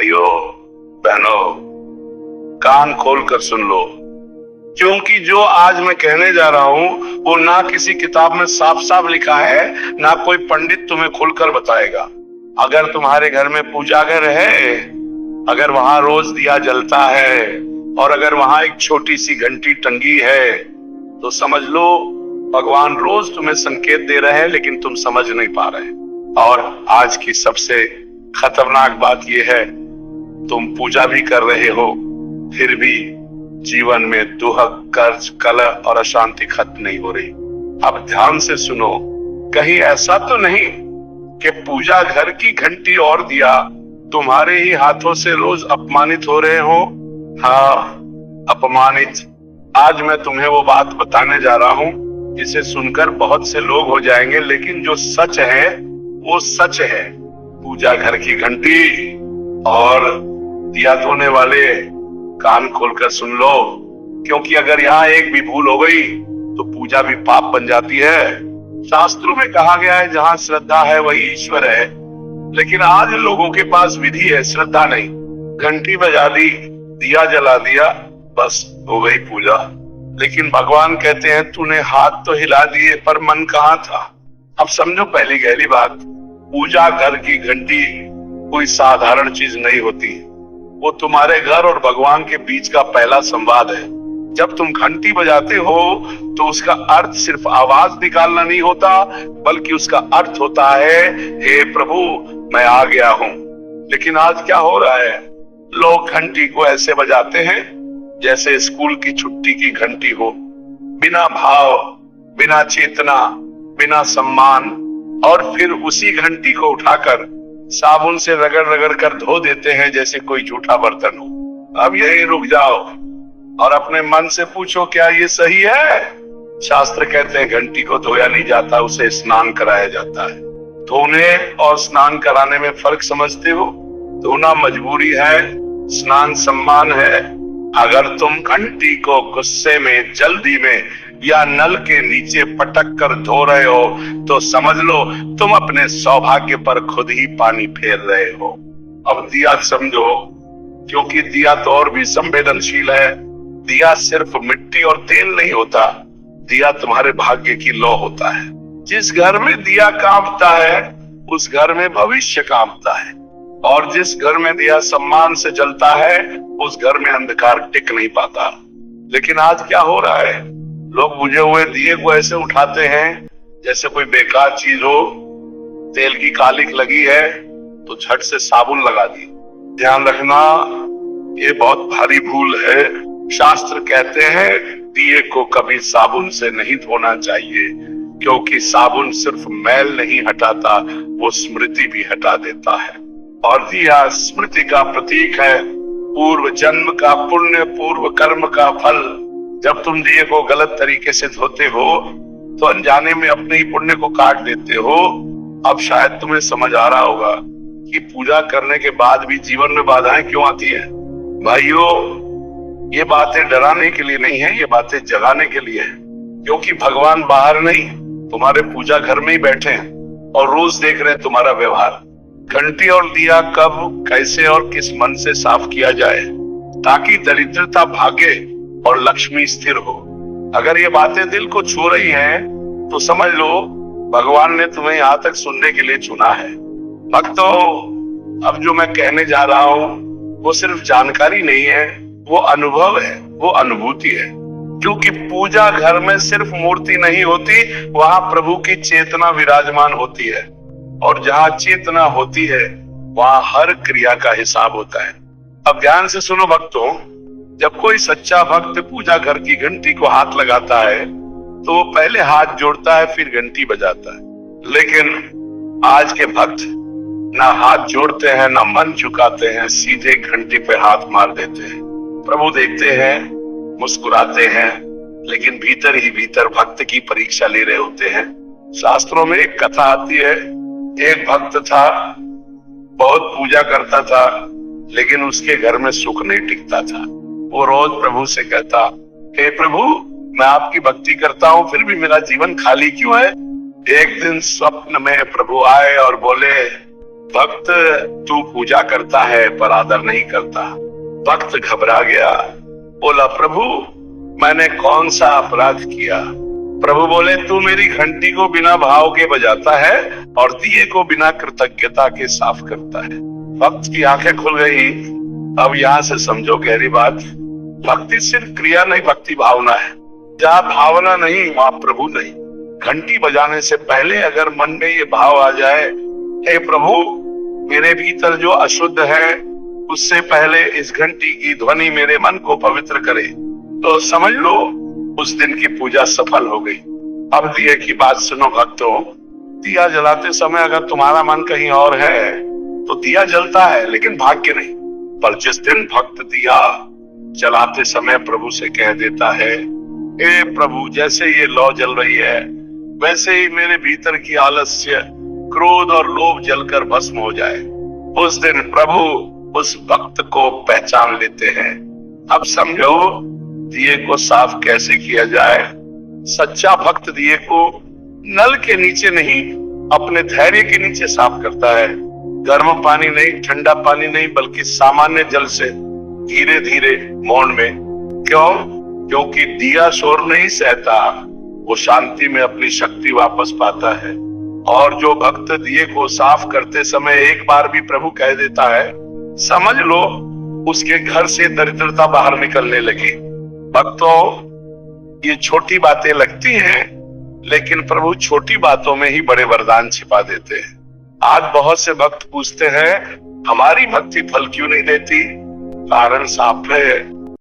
भाइयों बहनों, कान खोल कर सुन लो, क्योंकि जो आज मैं कहने जा रहा हूं वो ना किसी किताब में साफ साफ लिखा है, ना कोई पंडित तुम्हें खुलकर बताएगा। अगर तुम्हारे घर में पूजा घर है, अगर वहां रोज दिया जलता है और अगर वहां एक छोटी सी घंटी टंगी है, तो समझ लो भगवान रोज तुम्हें संकेत दे रहे हैं, लेकिन तुम समझ नहीं पा रहे। और आज की सबसे खतरनाक बात यह है, तुम पूजा भी कर रहे हो, फिर भी जीवन में दुख, कर्ज, कलह और अशांति खत्म नहीं हो रही। अब ध्यान से सुनो, कहीं ऐसा तो नहीं कि पूजा घर की घंटी और दिया तुम्हारे ही हाथों से रोज अपमानित हो रहे हो? हाँ, अपमानित। आज मैं तुम्हें वो बात बताने जा रहा हूं जिसे सुनकर बहुत से लोग हो जाएंगे, लेकिन जो सच है वो सच है। पूजा घर की घंटी और दिया धोने वाले, कान खोलकर सुन लो, क्योंकि अगर यहाँ एक भी भूल हो गई तो पूजा भी पाप बन जाती है। शास्त्रों में कहा गया है जहाँ श्रद्धा है वही ईश्वर है, लेकिन आज लोगों के पास विधि है, श्रद्धा नहीं। घंटी बजा दी, दिया जला दिया, बस हो गई पूजा। लेकिन भगवान कहते हैं तूने हाथ तो हिला दिए पर मन कहाँ था। अब समझो पहली गहरी बात, पूजा घर की घंटी कोई साधारण चीज नहीं होती, वो तुम्हारे घर और भगवान के बीच का पहला संवाद है। जब तुम घंटी बजाते हो तो उसका अर्थ सिर्फ आवाज निकालना नहीं होता, बल्कि उसका अर्थ होता है, हे प्रभु मैं आ गया हूं। लेकिन आज क्या हो रहा है, लोग घंटी को ऐसे बजाते हैं जैसे स्कूल की छुट्टी की घंटी हो, बिना भाव, बिना चेतना, बिना सम्मान, और फिर उसी घंटी को उठाकर साबुन से रगड़ रगड़ कर धो देते हैं जैसे कोई झूठा बर्तन हो। अब यही रुक जाओ और अपने मन से पूछो, क्या ये सही है? शास्त्र कहते हैं घंटी को धोया नहीं जाता, उसे स्नान कराया जाता है। धोने और स्नान कराने में फर्क समझते हो? धोना मजबूरी है, स्नान सम्मान है। अगर तुम घंटी को गुस्से में, जल्दी में या नल के नीचे पटक कर धो रहे हो तो समझ लो तुम अपने सौभाग्य पर खुद ही पानी फेर रहे हो। अब दिया समझो, क्योंकि दिया तो और भी संवेदनशील है। दिया सिर्फ मिट्टी और तेल नहीं होता, दिया तुम्हारे भाग्य की लौ होता है। जिस घर में दिया कांपता है उस घर में भविष्य कांपता है, और जिस घर में दिया सम्मान से जलता है उस घर में अंधकार टिक नहीं पाता। लेकिन आज क्या हो रहा है, लोग बुझे हुए दिए को ऐसे उठाते हैं जैसे कोई बेकार चीज हो। तेल की कालिक लगी है तो झट से साबुन लगा दी। ध्यान रखना, ये बहुत भारी भूल है। शास्त्र कहते हैं दिए को कभी साबुन से नहीं धोना चाहिए, क्योंकि साबुन सिर्फ मैल नहीं हटाता, वो स्मृति भी हटा देता है। और दिया स्मृति का प्रतीक है, पूर्व जन्म का पुण्य, पूर्व कर्म का फल। जब तुम दिए को गलत तरीके से धोते हो तो अनजाने में अपने ही पुण्य को काट देते हो। अब शायद तुम्हें समझ आ रहा होगा कि पूजा करने के बाद भी जीवन में बाधाएं क्यों आती है। भाइयों, ये बातें डराने के लिए नहीं है, ये बातें जगाने के लिए है। क्योंकि भगवान बाहर नहीं, तुम्हारे पूजा घर में ही बैठे हैं और रोज देख रहे हैं तुम्हारा व्यवहार। घंटी और दिया कब, कैसे और किस मन से साफ किया जाए, ताकि दरिद्रता भागे और लक्ष्मी स्थिर हो। अगर ये बातें दिल को छू रही हैं, तो समझ लो भगवान ने तुम्हें यहाँ तक सुनने के लिए चुना है। भक्तों, अब जो मैं कहने जा रहा हूँ वो सिर्फ जानकारी नहीं है, वो अनुभव है, वो अनुभूति है। क्योंकि पूजा घर में सिर्फ मूर्ति नहीं होती, वहां प्रभु की चेतना विराजमान होती है, और जहाँ चेतना होती है वहां हर क्रिया का हिसाब होता है। अब ध्यान से सुनो भक्तों, जब कोई सच्चा भक्त पूजा घर की घंटी को हाथ लगाता है तो वो पहले हाथ जोड़ता है, फिर घंटी बजाता है। लेकिन आज के भक्त ना हाथ जोड़ते हैं, ना मन झुकाते हैं, सीधे घंटी पे हाथ मार देते हैं। प्रभु देखते हैं, मुस्कुराते हैं, लेकिन भीतर ही भीतर भक्त की परीक्षा ले रहे होते हैं। शास्त्रों में एक कथा आती है, एक भक्त था, बहुत पूजा करता था, लेकिन उसके घर में सुख नहीं टिकता था। वो रोज प्रभु से कहता, हे प्रभु मैं आपकी भक्ति करता हूँ फिर भी मेरा जीवन खाली क्यों है? एक दिन स्वप्न में प्रभु आए और बोले, भक्त तू पूजा करता है पर आदर नहीं करता। भक्त घबरा गया, बोला प्रभु मैंने कौन सा अपराध किया। प्रभु बोले तू मेरी घंटी को बिना भाव के बजाता है और दिए को बिना कृतज्ञता के साफ करता है। भक्त की आंखें खुल गई। अब यहाँ से समझो गहरी बात, भक्ति सिर्फ क्रिया नहीं, भक्ति भावना है। जहाँ भावना नहीं वहाँ प्रभु नहीं। घंटी बजाने से पहले अगर मन में ये भाव आ जाए, हे प्रभु मेरे भीतर जो अशुद्ध है उससे पहले इस घंटी की ध्वनि मेरे मन को पवित्र करे, तो समझ लो उस दिन की पूजा सफल हो गई। अब दिए की बात सुनो भक्तों, दिया जलाते समय अगर तुम्हारा मन कहीं और है तो दिया जलता है लेकिन भाग्य नहीं। पर जिस दिन भक्त दिया जलाते समय प्रभु से कह देता है, हे प्रभु जैसे ये लौ जल रही है वैसे ही मेरे भीतर की आलस्य, क्रोध और लोभ जलकर भस्म हो जाए, उस दिन प्रभु उस भक्त को पहचान लेते हैं। अब समझो दिए को साफ कैसे किया जाए। सच्चा भक्त दिए को नल के नीचे नहीं, अपने धैर्य के नीचे साफ करता है। गर्म पानी नहीं, ठंडा पानी नहीं, बल्कि सामान्य जल से धीरे धीरे मौन में। क्यों? क्योंकि दिया शोर नहीं सहता, वो शांति में अपनी शक्ति वापस पाता है। और जो भक्त दिए को साफ करते समय एक बार भी प्रभु कह देता है, समझ लो उसके घर से दरिद्रता बाहर निकलने लगी। भक्तों ये छोटी बातें लगती हैं, लेकिन प्रभु छोटी बातों में ही बड़े वरदान छिपा देते हैं। आज बहुत से भक्त पूछते हैं हमारी भक्ति फल क्यों नहीं देती? कारण साफ है,